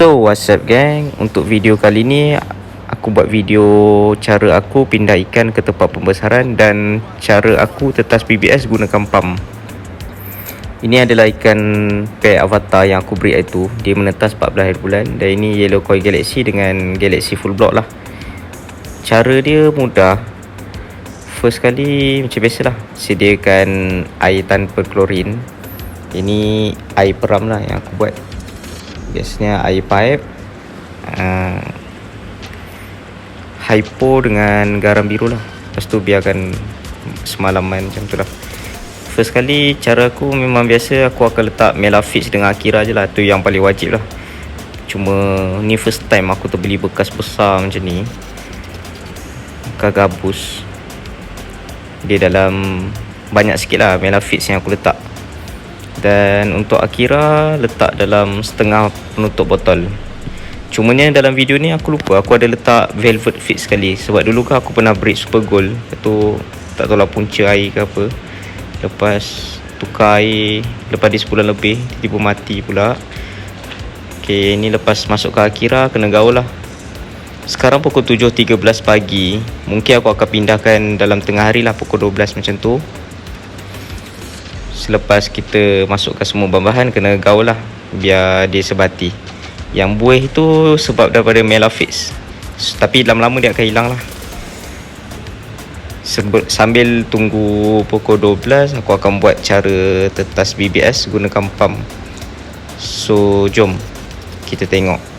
So what's up gang, untuk video kali ni aku buat video cara aku pindah ikan ke tempat pembesaran dan cara aku tetas BBS gunakan pump. Ini adalah ikan pair avatar yang aku breed itu. Dia menetas 14 hari bulan. Dan ini yellow koi galaxy dengan galaxy full block lah. Cara dia mudah. First kali macam biasalah, sediakan air tanpa klorin. Ini air peram lah yang aku buat. Biasanya air pipe, hypo dengan garam biru lah. Lepas tu biarkan semalaman macam tu lah. First kali cara aku memang biasa, aku akan letak Melafix dengan Akira je lah. Tu yang paling wajib lah. Cuma ni first time aku terbeli bekas besar macam ni, bekas gabus. Dia dalam banyak sikit lah Melafix yang aku letak. Dan untuk Akira letak dalam setengah penutup botol. Cumanya dalam video ni aku lupa, aku ada letak velvet fit sekali. Sebab dulu kan aku pernah breed super gold. Lepas tu tak tahulah punca air ke apa. Lepas tukar air, lepas dia sebulan lebih, tiba-tiba mati pula. Okay, ni lepas masuk ke Akira kena gaul lah. Sekarang pukul 7.13 pagi. Mungkin aku akan pindahkan dalam tengah hari lah, pukul 12 macam tu. Selepas kita masukkan semua bahan-bahan, kena gaul lah biar dia sebati. Yang buih tu sebab daripada Melafix, tapi lama-lama dia akan hilang lah. Sambil tunggu pukul 12, aku akan buat cara tetas BBS gunakan pump. So jom kita tengok.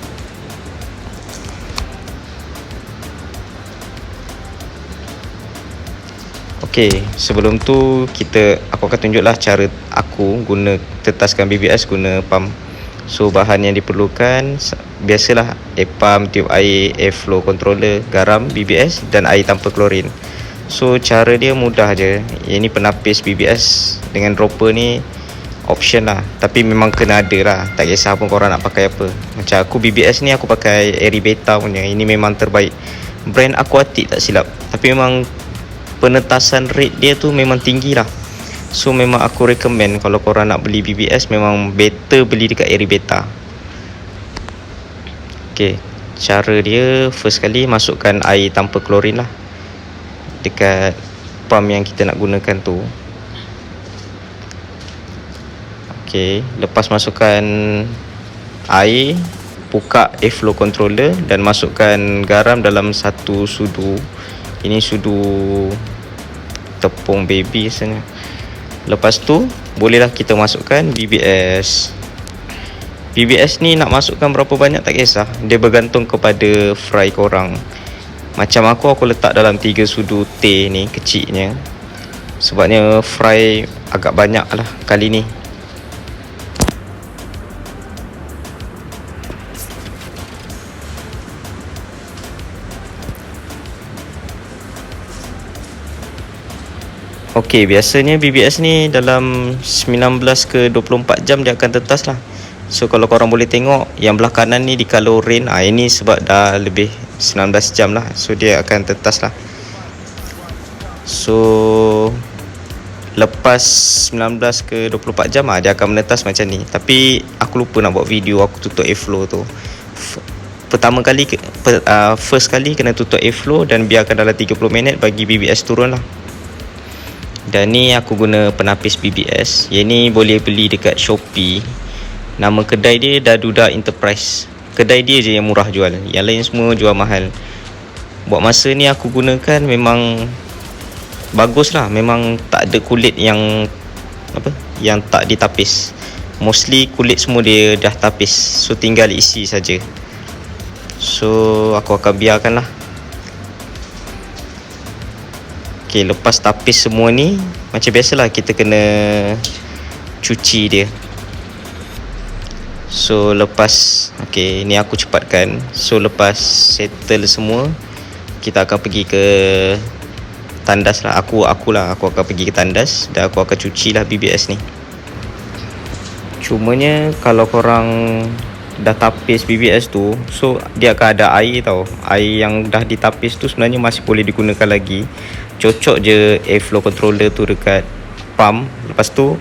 Okay, sebelum tu aku akan tunjuklah cara aku guna tetaskan BBS guna pump. So bahan yang diperlukan biasalah pump, tiup air, air flow controller, garam, BBS dan air tanpa klorin. So cara dia mudah je. Ini penapis BBS dengan dropper ni option lah, tapi memang kena ada lah. Tak kisah pun korang nak pakai apa. Macam aku BBS ni aku pakai Eribeta punya. Ini memang terbaik, brand Aquatic tak silap. Tapi memang penetasan rate dia tu memang tinggi lah. So memang aku recommend kalau korang nak beli BBS, memang better beli dekat Eribeta. Okay, cara dia first kali masukkan air tanpa klorin lah dekat pump yang kita nak gunakan tu. Okay, lepas masukkan air, buka airflow controller dan masukkan garam dalam satu sudu. Ini sudu tepung baby rasanya. Lepas tu bolehlah kita masukkan BBS. BBS ni nak masukkan berapa banyak tak kisah, dia bergantung kepada fry korang. Macam aku letak dalam 3 sudu teh ni kecilnya. Sebabnya fry agak banyak lah kali ni. Okey, biasanya BBS ni dalam 19 ke 24 jam dia akan tetas lah. So kalau korang boleh tengok yang belah kanan ni di color rain, ini sebab dah lebih 19 jam lah. So dia akan tetas lah. So lepas 19 ke 24 jam dia akan menetas macam ni. Tapi aku lupa nak buat video aku tutup airflow tu. First kali kena tutup airflow dan biarkan dalam 30 minit bagi BBS turun lah. Dan ni aku guna penapis BBS. Yang ni boleh beli dekat Shopee. Nama kedai dia Daduda Enterprise. Kedai dia je yang murah jual, yang lain semua jual mahal. Buat masa ni aku gunakan memang bagus lah. Memang tak ada kulit yang tak ditapis. Mostly kulit semua dia dah tapis. So tinggal isi saja. So aku akan biarkan lah. Okay, lepas tapis semua ni, macam biasalah kita kena cuci dia. So lepas, okay, ni aku cepatkan. So lepas settle semua, kita akan pergi ke tandas lah. Aku akan pergi ke tandas dan aku akan cuci lah BBS ni. Cumanya kalau korang dah tapis BBS tu, so dia akan ada air tau. Air yang dah ditapis tu sebenarnya masih boleh digunakan lagi. Cocok je airflow controller tu dekat pump. Lepas tu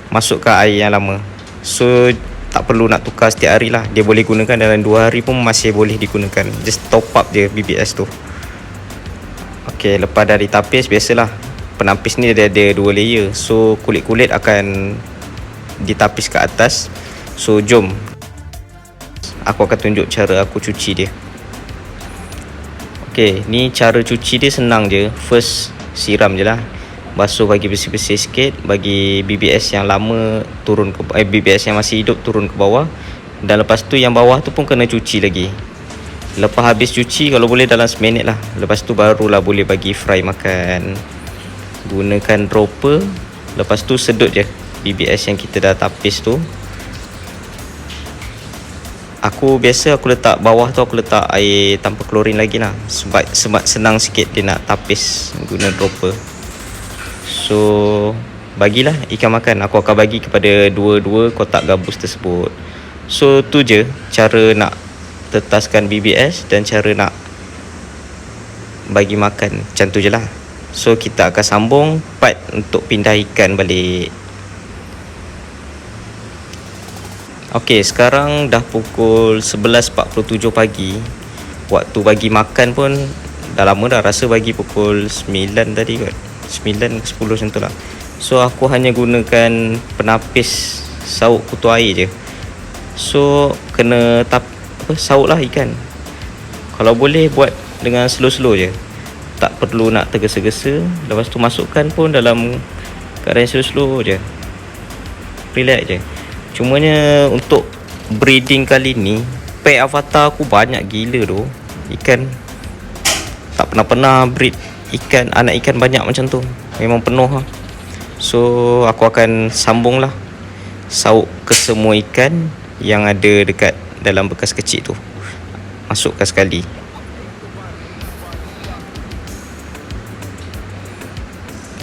masukkan air yang lama. So tak perlu nak tukar setiap hari lah. Dia boleh gunakan dalam 2 hari pun masih boleh digunakan. Just top up je BBS tu. Ok, lepas dari tapis, biasalah penapis ni dia ada 2 layer. So kulit-kulit akan ditapis ke atas. So jom aku akan tunjuk cara aku cuci dia. Ok, ni cara cuci dia senang je. First, siram je lah, basuh bagi bersih-bersih sikit, bagi BBS yang lama turun ke BBS yang masih hidup turun ke bawah. Dan lepas tu yang bawah tu pun kena cuci lagi. Lepas habis cuci, kalau boleh dalam seminit lah. Lepas tu barulah boleh bagi fry makan. Gunakan dropper. Lepas tu sedut je BBS yang kita dah tapis tu. Aku letak bawah tu, aku letak air tanpa klorin lagi lah, sebab senang sikit dia nak tapis guna dropper. So bagilah ikan makan. Aku akan bagi kepada 2 kotak gabus tersebut. So tu je cara nak tetaskan BBS dan cara nak bagi makan. Macam tu je lah. So kita akan sambung part untuk pindah ikan balik. Ok, sekarang dah pukul 11.47 pagi. Waktu bagi makan pun dah lama dah. Rasa bagi pukul 9 tadi kot, 9 ke 10 macam tu lah. So aku hanya gunakan penapis sauk kutu air je. So kena sauk lah ikan. Kalau boleh buat dengan slow-slow je, tak perlu nak tergesa-gesa. Lepas tu masukkan pun dalam keadaan slow-slow je, relax je. Cumanya untuk breeding kali ni, pack avatar aku banyak gila tu. Ikan tak pernah breed ikan, anak ikan banyak macam tu. Memang penuh lah. So aku akan sambung lah, sauk ke semua ikan yang ada dekat dalam bekas kecil tu, masukkan sekali.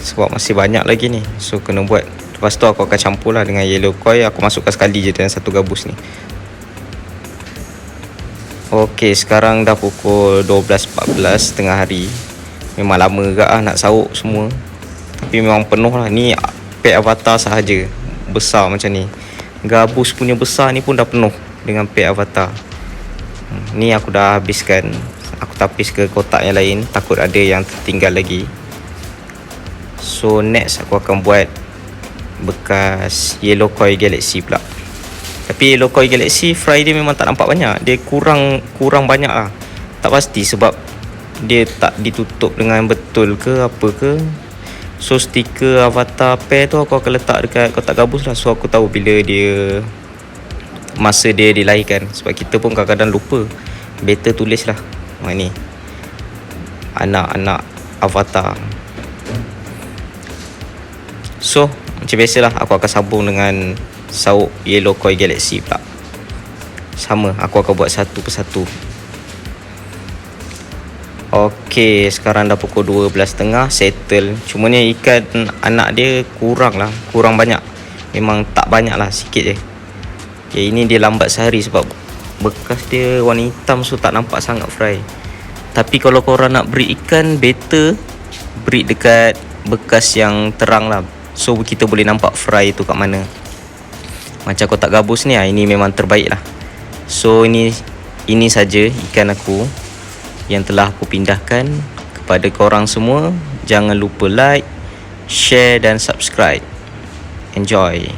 Sebab masih banyak lagi ni, so kena buat. Lepas tu aku akan campur lah dengan yellow koi. Aku masukkan sekali je dalam satu gabus ni. Ok, sekarang dah pukul 12.14 tengah hari. Memang lama agak lah nak sauk semua, tapi memang penuh lah. Ni pack avatar sahaja besar macam ni. Gabus punya besar ni pun dah penuh dengan pack avatar. Ni aku dah habiskan. Aku tapis ke kotak yang lain, takut ada yang tertinggal lagi. So next aku akan buat bekas yellow koi galaxy pula. Tapi yellow koi galaxy fry dia memang tak nampak banyak. Dia kurang banyak lah. Tak pasti sebab dia tak ditutup dengan betul ke apa ke. So stiker avatar pair tu aku akan letak dekat kotak gabus lah. So aku tahu bila dia, masa dia dilahirkan. Sebab kita pun kadang-kadang lupa. Better tulis lah, ni anak-anak avatar. So macam biasalah, aku akan sambung dengan sauk yellow koi galaxy pula. Sama, aku akan buat satu persatu. Ok, sekarang dah pukul 12.30, settle. Cumanya ikan anak dia kurang banyak. Memang tak banyak lah, sikit je. Okay, ini dia lambat sehari sebab bekas dia warna hitam, so tak nampak sangat fry. Tapi kalau korang nak breed ikan, better breed dekat bekas yang terang lah. So kita boleh nampak fry tu kat mana. Macam kotak gabus ni, ini memang terbaik lah. So ini saja ikan aku yang telah aku pindahkan kepada korang semua. Jangan lupa like, share dan subscribe. Enjoy.